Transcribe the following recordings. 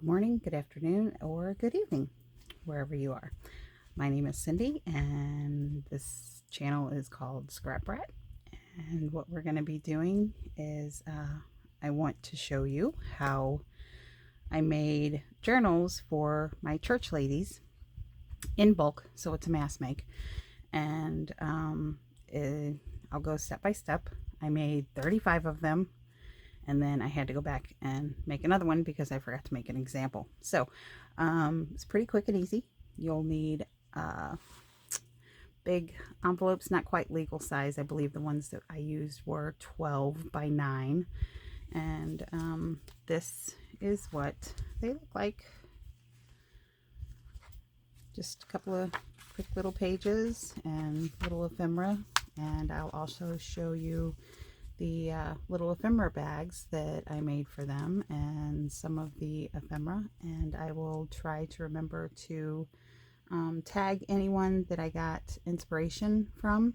Good morning, good afternoon, or good evening, wherever you are. My name is Cindy, and this channel is called Scrap Rat. And what we're going to be doing is I want to show you how I made journals for my church ladies in bulk, so it's a mass make. And I'll go step by step. I made 35 of them. And then I had to go back and make another one because I forgot to make an example. So it's pretty quick and easy. You'll need big envelopes, not quite legal size. I believe the ones that I used were 12 by 9. And this is what they look like. Just a couple of quick little pages and little ephemera. And I'll also show you the little ephemera bags that I made for them and some of the ephemera, and I will try to remember to tag anyone that I got inspiration from.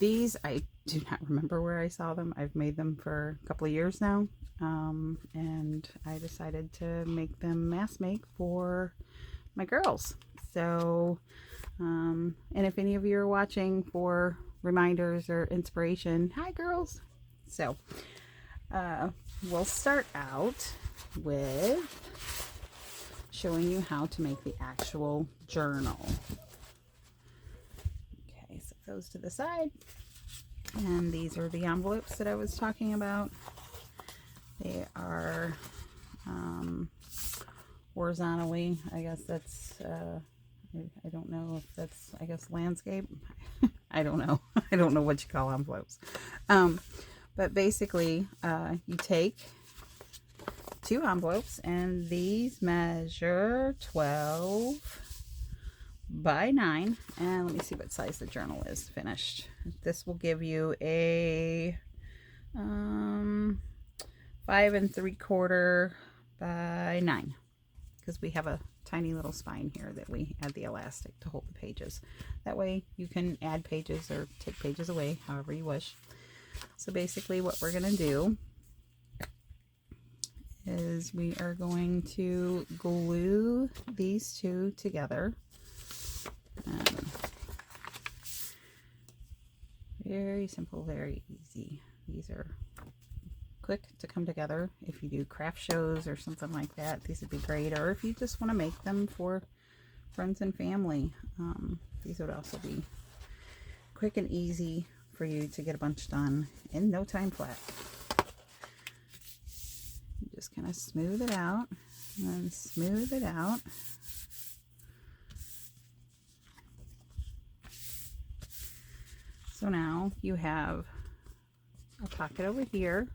These I do not remember where I saw them. I've made them for a couple of years now, and I decided to make them mass make for my girls. So and if any of you are watching for reminders or inspiration, hi girls. So we'll start out with showing you how to make the actual journal. Okay, so those to the side, and these are the envelopes that I was talking about. They are horizontally, I guess that's I don't know if that's, I guess, landscape. I don't know. I don't know what you call envelopes. But basically, you take 2 envelopes, and these measure 12 by 9. And let me see what size the journal is finished. This will give you a 5 3/4 by 9, because we have a tiny little spine here that we add the elastic to hold the pages. That way you can add pages or take pages away however you wish. So basically what we're going to do is we are going to glue these 2 together. Very simple, very easy. These are quick to come together. If you do craft shows or something like that, these would be great. Or if you just want to make them for friends and family, these would also be quick and easy for you to get a bunch done in no time flat. You just kind of smooth it out and smooth it out. So now you have a pocket over here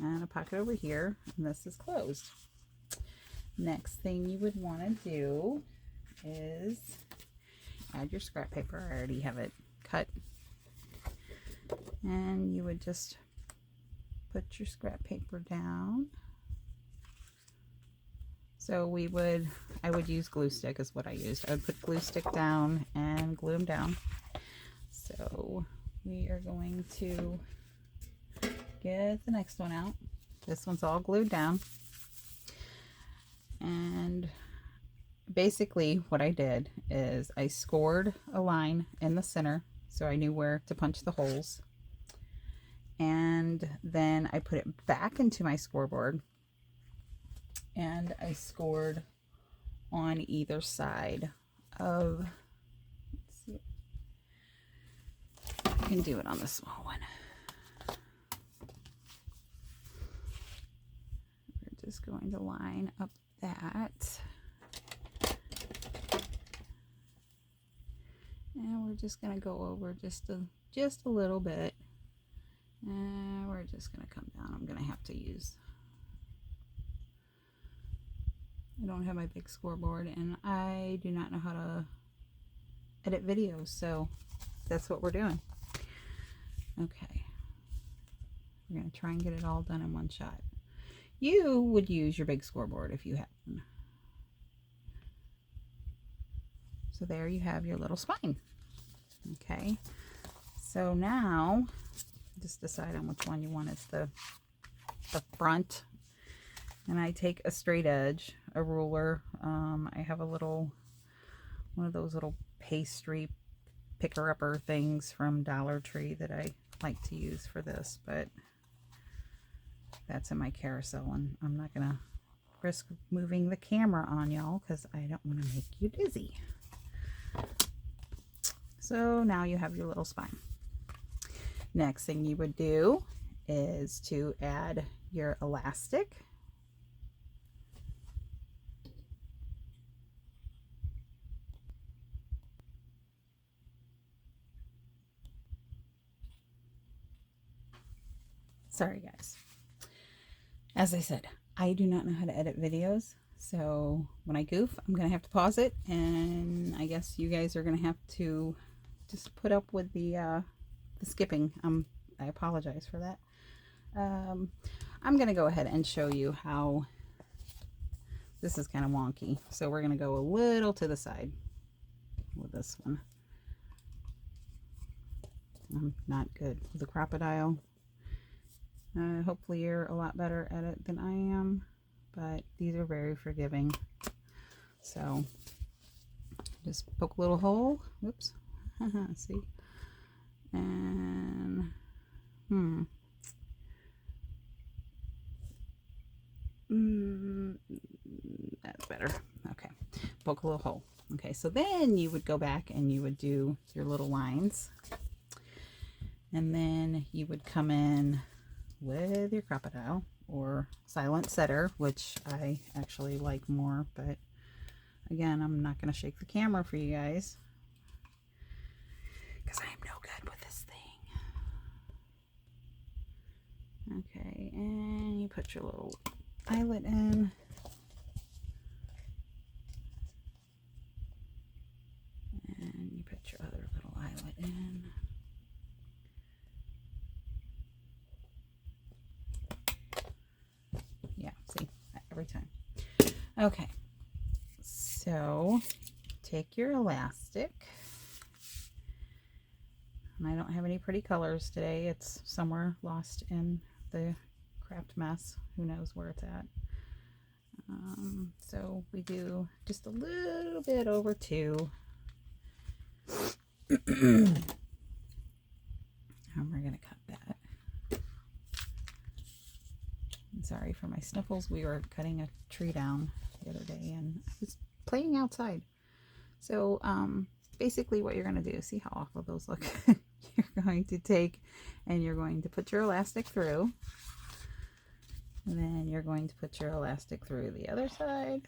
and a pocket over here, and this is closed. Next thing you would want to do is add your scrap paper. I already have it cut, and you would just put your scrap paper down. So I would use glue stick is what I used. I would put glue stick down and glue them down. So we are going to get the next one out. This one's all glued down. And basically what I did is I scored a line in the center so I knew where to punch the holes. And then I put it back into my scoreboard, and I scored on either side of, let's see, I can do it on the small one. We're just going to line up that, and we're just going to go over just a little bit, and we're just going to come down. I'm going to have to use, I don't have my big scoreboard, and I do not know how to edit videos, so that's what we're doing. Okay, we're going to try and get it all done in one shot. You would use your big scoreboard if you have one. So there you have your little spine. Okay, so now just decide on which one you want as the front. And I take a straight edge, a ruler. I have a little, one of those little pastry picker-upper things from Dollar Tree that I like to use for this, but that's in my carousel, and I'm not gonna risk moving the camera on y'all because I don't want to make you dizzy. So now you have your little spine. Next thing you would do is to add your elastic. Sorry guys. As I said, I do not know how to edit videos, so when I goof, I'm gonna have to pause it, and I guess you guys are gonna have to just put up with the skipping. I apologize for that. I'm gonna go ahead and show you how this is kind of wonky, so we're gonna go a little to the side with this one. I'm not good with the crocodile. Hopefully you're a lot better at it than I am, but these are very forgiving. So just poke a little hole. Whoops. See? And that's better. Okay. Poke a little hole. Okay, so then you would go back and you would do your little lines. And then you would come in with your crocodile or silent setter, which I actually like more, but again, I'm not going to shake the camera for you guys because I am no good with this thing. Okay, and you put your little eyelet in. And you put your other little eyelet in. Yeah, see, every time. Okay, so take your elastic. And I don't have any pretty colors today. It's somewhere lost in the craft mess. Who knows where it's at. So we do just a little bit over 2. And we're going to cut that. I'm sorry for my sniffles. We were cutting a tree down the other day and I was playing outside. So basically what you're going to do, see how awful those look? You're going to take and you're going to put your elastic through. And then you're going to put your elastic through the other side.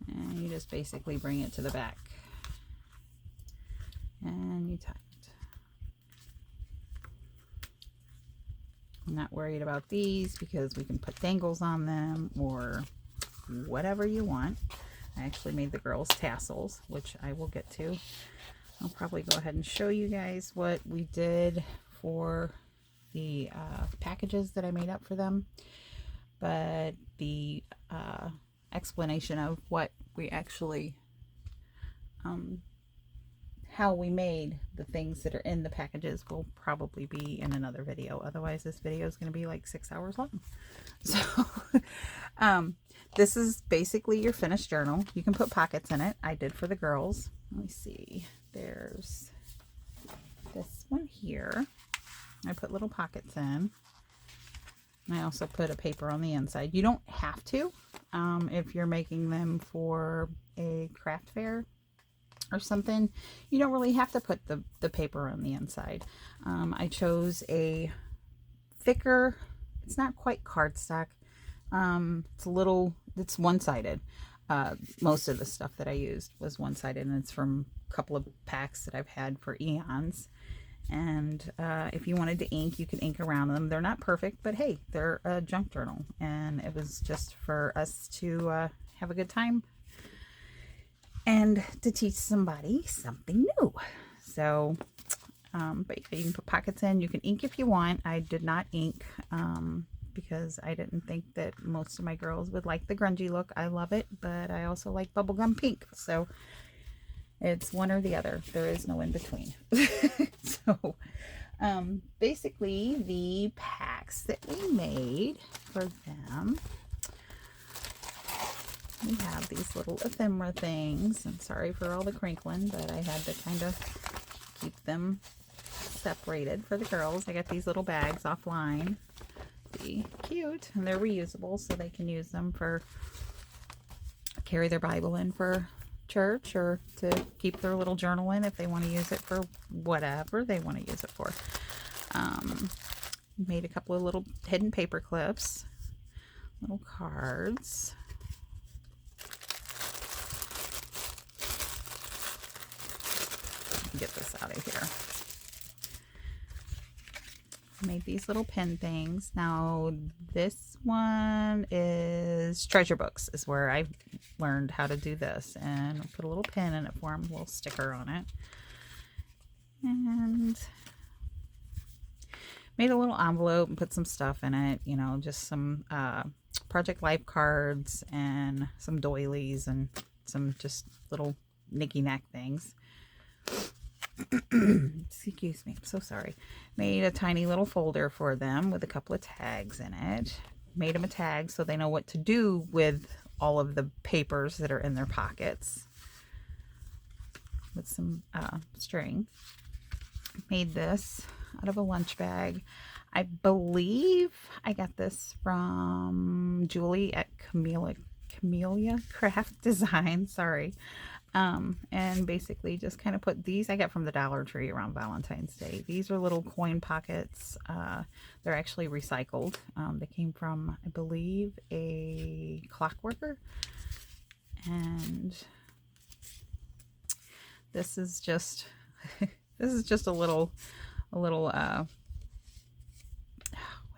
And you just basically bring it to the back. And you tie it. I'm not worried about these because we can put dangles on them or whatever you want. I actually made the girls tassels, which I will get to. I'll probably go ahead and show you guys what we did for the packages that I made up for them. But the explanation of what we actually how we made the things that are in the packages will probably be in another video. Otherwise this video is going to be like 6 hours long. So this is basically your finished journal. You can put pockets in it. I did for the girls. Let me see. There's this one here. I put little pockets in. And I also put a paper on the inside. You don't have to if you're making them for a craft fair or something. You don't really have to put the paper on the inside. I chose a thicker, it's not quite cardstock. It's one-sided. Most of the stuff that I used was one-sided, and it's from a couple of packs that I've had for eons. And if you wanted to ink, you can ink around them. They're not perfect, but hey, they're a junk journal, and it was just for us to have a good time and to teach somebody something new. So but yeah, you can put pockets in. You can ink if you want. I did not ink because I didn't think that most of my girls would like the grungy look. I love it, but I also like bubblegum pink, so it's one or the other. There is no in between. So Basically the packs that we made for them. We have these little ephemera things. I'm sorry for all the crinkling, but I had to kind of keep them separated for the girls. I got these little bags offline. See, cute, and they're reusable, so they can use them for carry their Bible in for church, or to keep their little journal in if they want to use it for whatever they want to use it for. Made a couple of little hidden paper clips, little cards. Get this out of here. Made these little pin things. Now this one is treasure books, is where I learned how to do this, and put a little pin in it for them, a little sticker on it, and made a little envelope and put some stuff in it, you know, just some Project Life cards and some doilies and some just little knicky-knack things. Excuse me, I'm so sorry. Made a tiny little folder for them with a couple of tags in it. Made them a tag so they know what to do with all of the papers that are in their pockets. With some string. Made this out of a lunch bag. I believe I got this from Julie at Camellia Craft Design. Sorry. And basically just kind of put these, I got from the Dollar Tree around Valentine's Day. These are little coin pockets. They're actually recycled. They came from, I believe, a clockworker. And this is just, this is just a little, what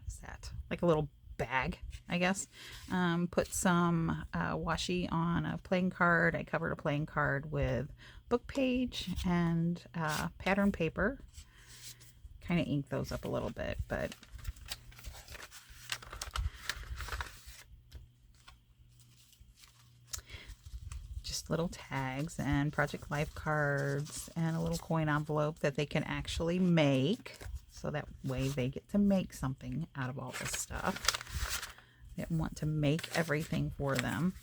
is that? Like a little bag, I guess. Put some washi on a playing card. I covered a playing card with book page and pattern paper. Kind of inked those up a little bit, but just little tags and Project Life cards and a little coin envelope that they can actually make. So that way they get to make something out of all this stuff. They want to make everything for them.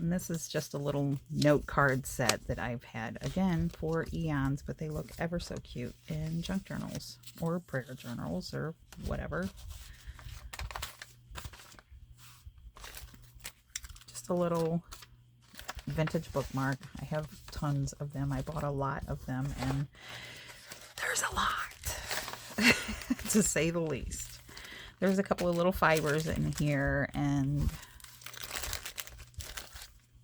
And this is just a little note card set that I've had, again, for eons, but they look ever so cute in junk journals or prayer journals or whatever. Just a little vintage bookmark. I have tons of them. I bought a lot of them, and there's a lot, to say the least. There's a couple of little fibers in here, and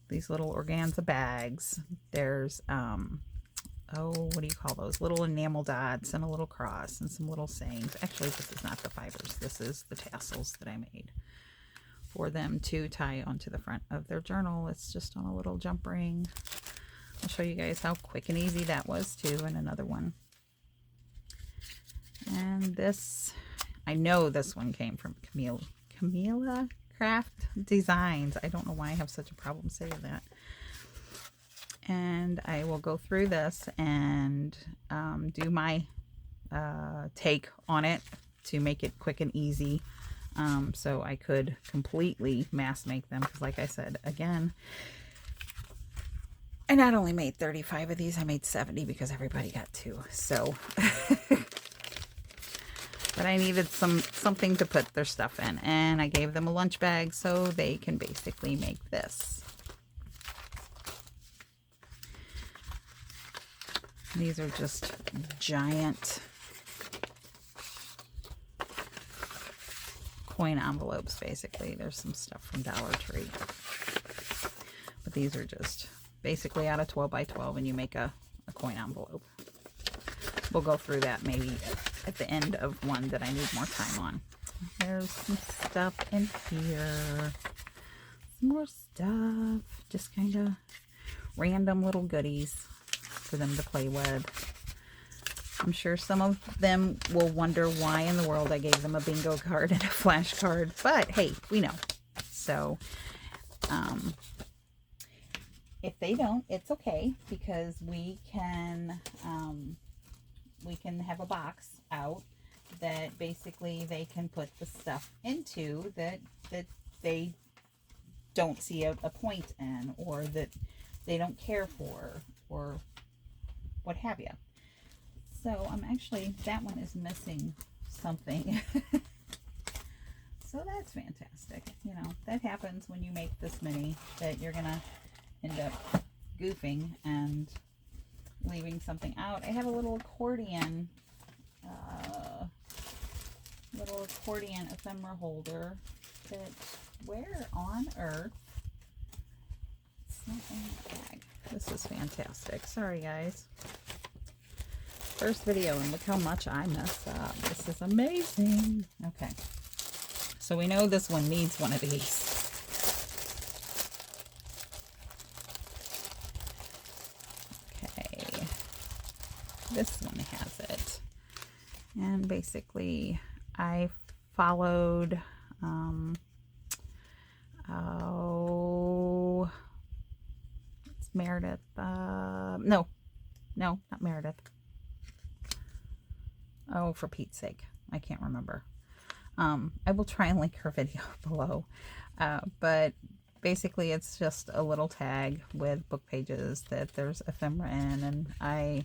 these little organza bags. There's, what do you call those? Little enamel dots and a little cross and some little sayings. Actually, this is not the fibers. This is the tassels that I made for them to tie onto the front of their journal. It's just on a little jump ring. I'll show you guys how quick and easy that was too in another one. And this, I know this one came from Camellia Craft Designs. I don't know why I have such a problem saying that. And I will go through this and do my take on it to make it quick and easy, so I could completely mass make them, because like I said, again, I not only made 35 of these, I made 70 because everybody got 2. So but I needed something to put their stuff in, and I gave them a lunch bag so they can basically make this. These are just giant coin envelopes, basically. There's some stuff from Dollar Tree, but these are just basically out of 12 by 12, and you make a coin envelope. We'll go through that maybe at the end of one that I need more time on. There's some stuff in here. Some more stuff. Just kind of random little goodies for them to play with. I'm sure some of them will wonder why in the world I gave them a bingo card and a flashcard. But hey, we know. So, if they don't, it's okay, because we can we can have a box out that basically they can put the stuff into that they don't see a point in, or that they don't care for, or what have you. So I'm actually, that one is missing something. So that's fantastic. You know, that happens when you make this many, that you're gonna end up goofing and leaving something out. I have a little accordion ephemera holder that, where on earth, it's not in the bag. This is fantastic. Sorry guys, first video and look how much I messed up. This is amazing. Okay, so we know this one needs one of these. Okay, this one has it. And basically I followed it's Meredith, no, not Meredith. Oh, for Pete's sake, I can't remember. I will try and link her video below, but basically it's just a little tag with book pages that there's ephemera in, and I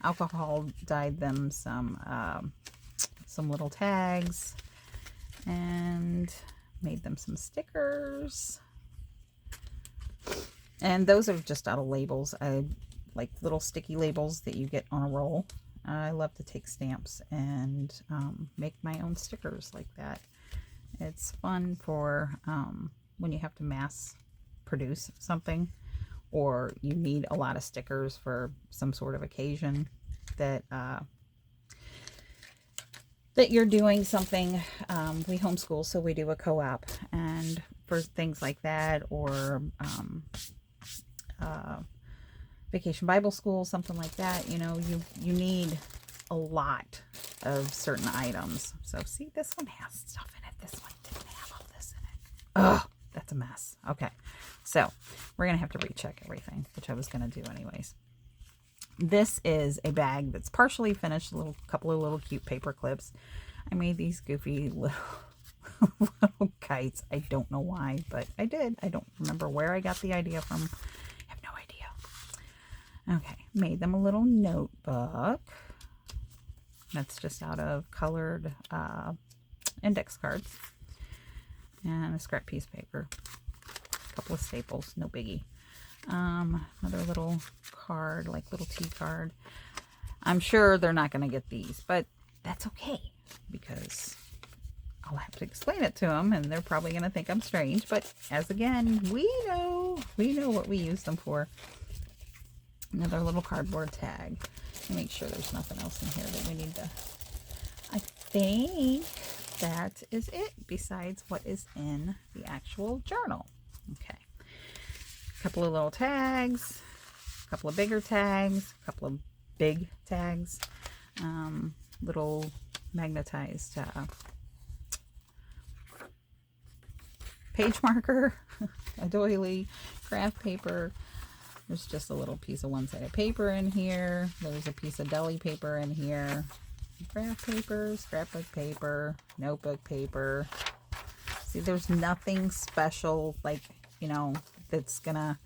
alcohol dyed them some little tags and made them some stickers. And those are just out of labels. I like little sticky labels that you get on a roll. I love to take stamps and make my own stickers like that. It's fun for when you have to mass produce something, or you need a lot of stickers for some sort of occasion that that you're doing something. We homeschool, so we do a co-op, and for things like that, or vacation Bible school, something like that, you know, you need a lot of certain items. So see, this one has stuff in it. This one didn't have all this in it. Ugh, that's a mess. Okay, so we're gonna have to recheck everything, which I was gonna do anyways. This is a bag that's partially finished, a couple of little cute paper clips. I made these goofy little kites. I don't know why, but I did. I don't remember where I got the idea from. I have no idea. Okay, made them a little notebook. That's just out of colored index cards and a scrap piece of paper. A couple of staples, no biggie. Another little card, like little tea card. I'm sure they're not going to get these, but that's okay, because I'll have to explain it to them, and they're probably going to think I'm strange. But as again, we know what we use them for. Another little cardboard tag. Make sure there's nothing else in here that we need to. I think that is it, besides what is in the actual journal. Okay. A couple of little tags, a couple of bigger tags, a couple of big tags, little magnetized page marker, a doily, craft paper. There's just a little piece of one-sided paper in here. There's a piece of deli paper in here. Craft paper, scrapbook paper, notebook paper. See, there's nothing special, like, you know, that's gonna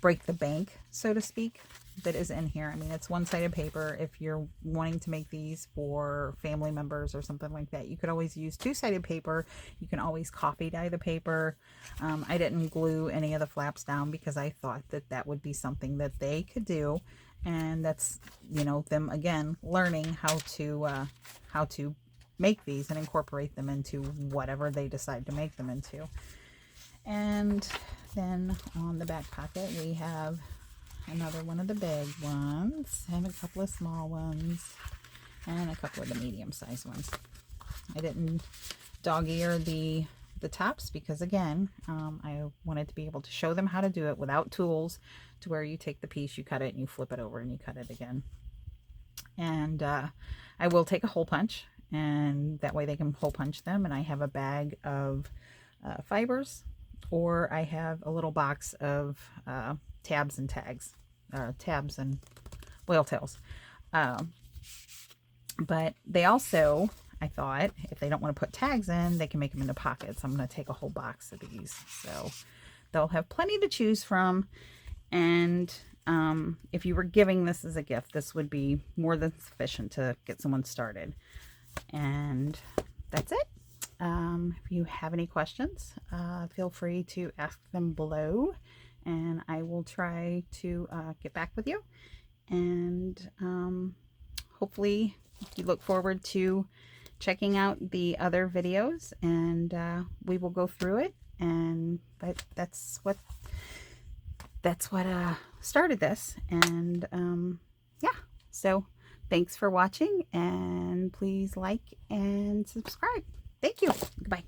break the bank, so to speak, that is in here. I mean, it's one-sided paper. If you're wanting to make these for family members or something like that, you could always use two-sided paper. You can always coffee dye the paper. I didn't glue any of the flaps down because I thought that that would be something that they could do, and that's, you know, them again learning how to make these and incorporate them into whatever they decide to make them into. And then on the back pocket we have another one of the big ones, and a couple of small ones, and a couple of the medium-sized ones. I didn't dog-ear the tops because, again, I wanted to be able to show them how to do it without tools, to where you take the piece, you cut it, and you flip it over, and you cut it again. And I will take a hole punch, and that way they can hole punch them. And I have a bag of fibers, or I have a little box of tabs and tags, tabs and whale tails. But they also, I thought, if they don't want to put tags in, they can make them into pockets. I'm going to take a whole box of these. So they'll have plenty to choose from. And if you were giving this as a gift, this would be more than sufficient to get someone started. And that's it. If you have any questions, feel free to ask them below, and I will try to get back with you. And hopefully you look forward to checking out the other videos, and we will go through it. And that's what started this. And yeah, so thanks for watching, and please like and subscribe. Thank you. Goodbye.